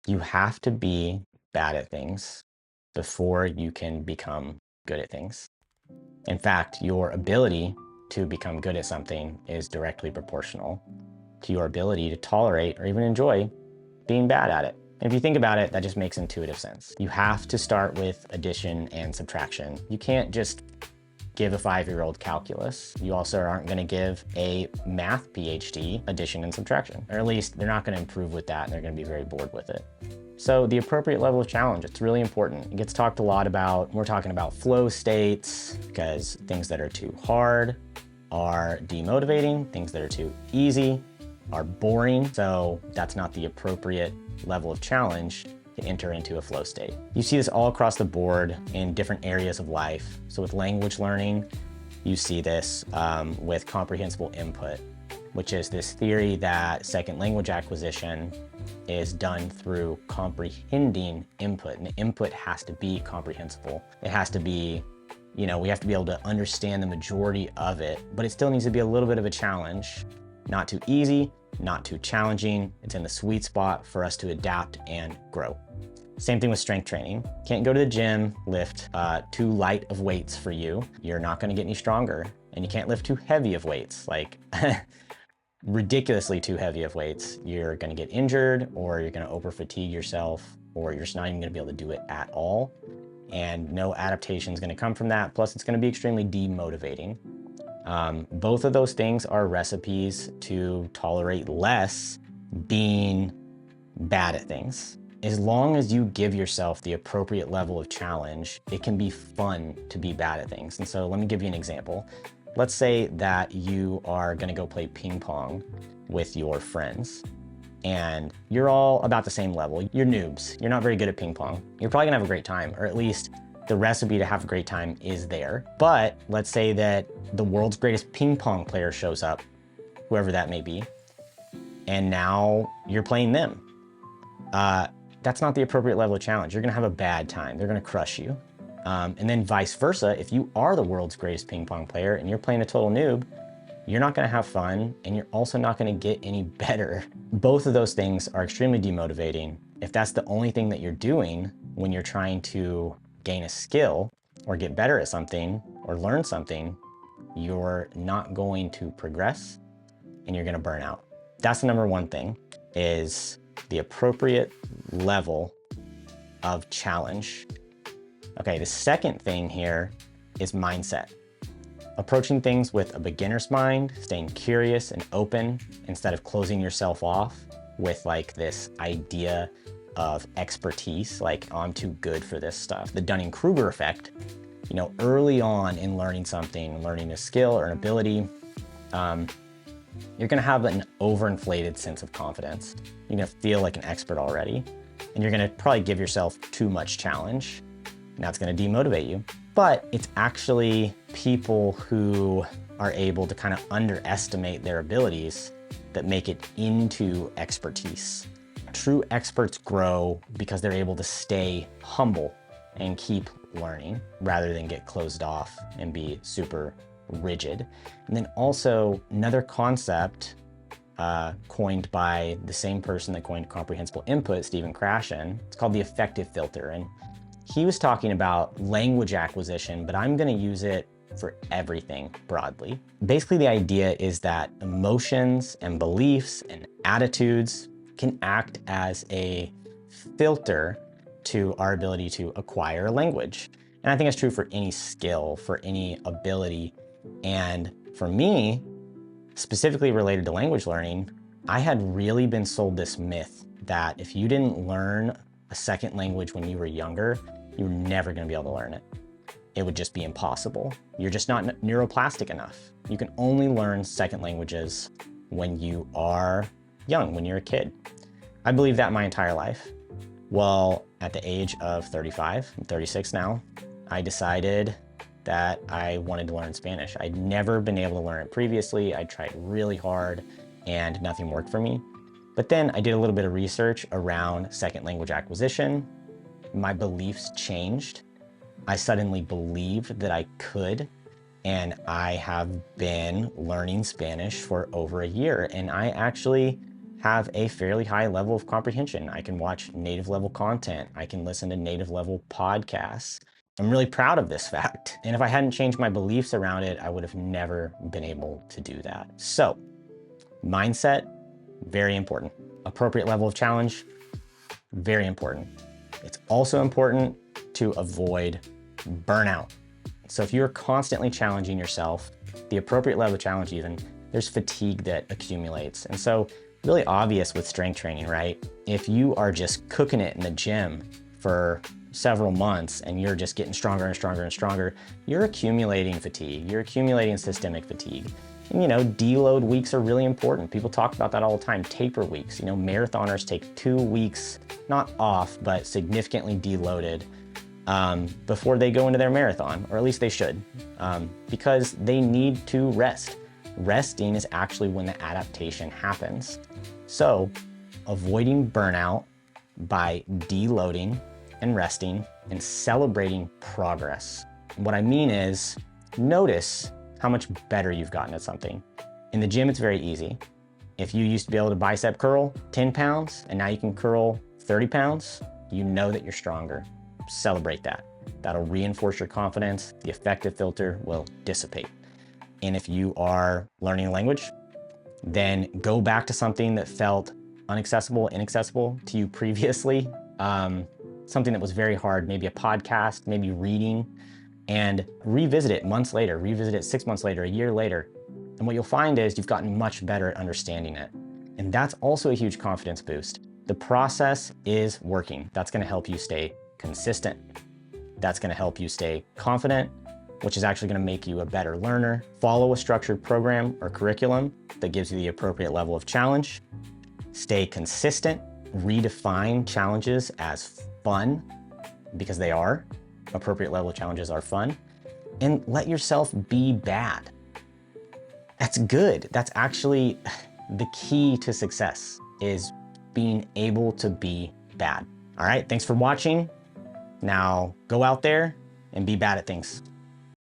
You have to be bad at things before you can become good at things. In fact, your ability to become good at something is directly proportional to your ability to tolerate or even enjoy being bad at it. And if you think about it, that just makes intuitive sense. You have to start with addition and subtraction. You can't just give a 5-year-old calculus. You also aren't going to give a math PhD addition and subtraction, or at least they're not going to improve with that and they're going to be very bored with it. So the appropriate level of challenge, it's really important. It gets talked a lot about, we're talking about flow states, because things that are too hard are demotivating, things that are too easy are boring. So that's not the appropriate level of challenge to enter into a flow state. You see this all across the board in different areas of life. So with language learning, you see this with comprehensible input, which is this theory that second language acquisition is done through comprehending input, and the input has to be comprehensible. It has to be, we have to be able to understand the majority of it, but it still needs to be a little bit of a challenge. Not too easy, not too challenging. It's in the sweet spot for us to adapt and grow. Same thing with strength training. Can't go to the gym, lift too light of weights for you. You're not gonna get any stronger. And you can't lift too heavy of weights, like ridiculously too heavy of weights. You're gonna get injured, or you're gonna over fatigue yourself, or you're just not even gonna be able to do it at all. And no adaptation is gonna come from that. Plus it's gonna be extremely demotivating. Both of those things are recipes to tolerate less being bad at things. As long as you give yourself the appropriate level of challenge, it can be fun to be bad at things. And so let me give you an example. Let's say that you are gonna go play ping pong with your friends and you're all about the same level. You're noobs, you're not very good at ping pong. You're probably gonna have a great time, or at least the recipe to have a great time is there. But let's say that the world's greatest ping pong player shows up, whoever that may be, and now you're playing them. That's not the appropriate level of challenge. You're gonna have a bad time. They're gonna crush you. And then vice versa, if you are the world's greatest ping pong player and you're playing a total noob, you're not gonna have fun, and you're also not gonna get any better. Both of those things are extremely demotivating. If that's the only thing that you're doing when you're trying to gain a skill or get better at something or learn something, you're not going to progress and you're gonna burn out. That's the number one thing, is the appropriate level of challenge. Okay, the second thing here is mindset. Approaching things with a beginner's mind, staying curious and open instead of closing yourself off with like this idea of expertise, like, oh, I'm too good for this stuff. The Dunning-Kruger effect, early on in learning something, learning a skill or an ability, you're gonna have an overinflated sense of confidence. You're gonna feel like an expert already, and you're gonna probably give yourself too much challenge, and that's gonna demotivate you. But it's actually people who are able to kind of underestimate their abilities that make it into expertise. True experts grow because they're able to stay humble and keep learning rather than get closed off and be super rigid. And then also another concept coined by the same person that coined comprehensible input, Stephen Krashen, it's called the affective filter. And he was talking about language acquisition, but I'm gonna use it for everything broadly. Basically, the idea is that emotions and beliefs and attitudes can act as a filter to our ability to acquire a language. And I think it's true for any skill, for any ability. And for me, specifically related to language learning, I had really been sold this myth that if you didn't learn a second language when you were younger, you were never gonna be able to learn it. It would just be impossible. You're just not neuroplastic enough. You can only learn second languages when you are young, when you're a kid. I believe that my entire life. Well, at the age of 35, I'm 36 now, I decided that I wanted to learn Spanish. I'd never been able to learn it previously. I tried really hard and nothing worked for me. But then I did a little bit of research around second language acquisition. My beliefs changed. I suddenly believed that I could, and I have been learning Spanish for over a year, and I actually have a fairly high level of comprehension. I can watch native level content. I can listen to native level podcasts. I'm really proud of this fact. And if I hadn't changed my beliefs around it, I would have never been able to do that. So mindset, very important. Appropriate level of challenge, very important. It's also important to avoid burnout. So if you're constantly challenging yourself, the appropriate level of challenge even, there's fatigue that accumulates. And so really obvious with strength training, right? If you are just cooking it in the gym for several months and you're just getting stronger and stronger and stronger, you're accumulating fatigue, you're accumulating systemic fatigue. And deload weeks are really important. People talk about that all the time, taper weeks. Marathoners take 2 weeks, not off, but significantly deloaded before they go into their marathon, or at least they should, because they need to rest. Resting is actually when the adaptation happens. So avoiding burnout by deloading and resting and celebrating progress. What I mean is notice how much better you've gotten at something. In the gym, it's very easy. If you used to be able to bicep curl 10 pounds and now you can curl 30 pounds, you know that you're stronger. Celebrate that. That'll reinforce your confidence. The affective filter will dissipate. And if you are learning a language, then go back to something that felt inaccessible to you previously. Something that was very hard, maybe a podcast, maybe reading, and revisit it months later, revisit it 6 months later, a year later. And what you'll find is you've gotten much better at understanding it. And that's also a huge confidence boost. The process is working. That's gonna help you stay consistent. That's gonna help you stay confident, which is actually gonna make you a better learner. Follow a structured program or curriculum that gives you the appropriate level of challenge. Stay consistent, redefine challenges as fun, because they are. Appropriate level challenges are fun. And let yourself be bad. That's good. That's actually the key to success, is being able to be bad. All right, thanks for watching. Now go out there and be bad at things.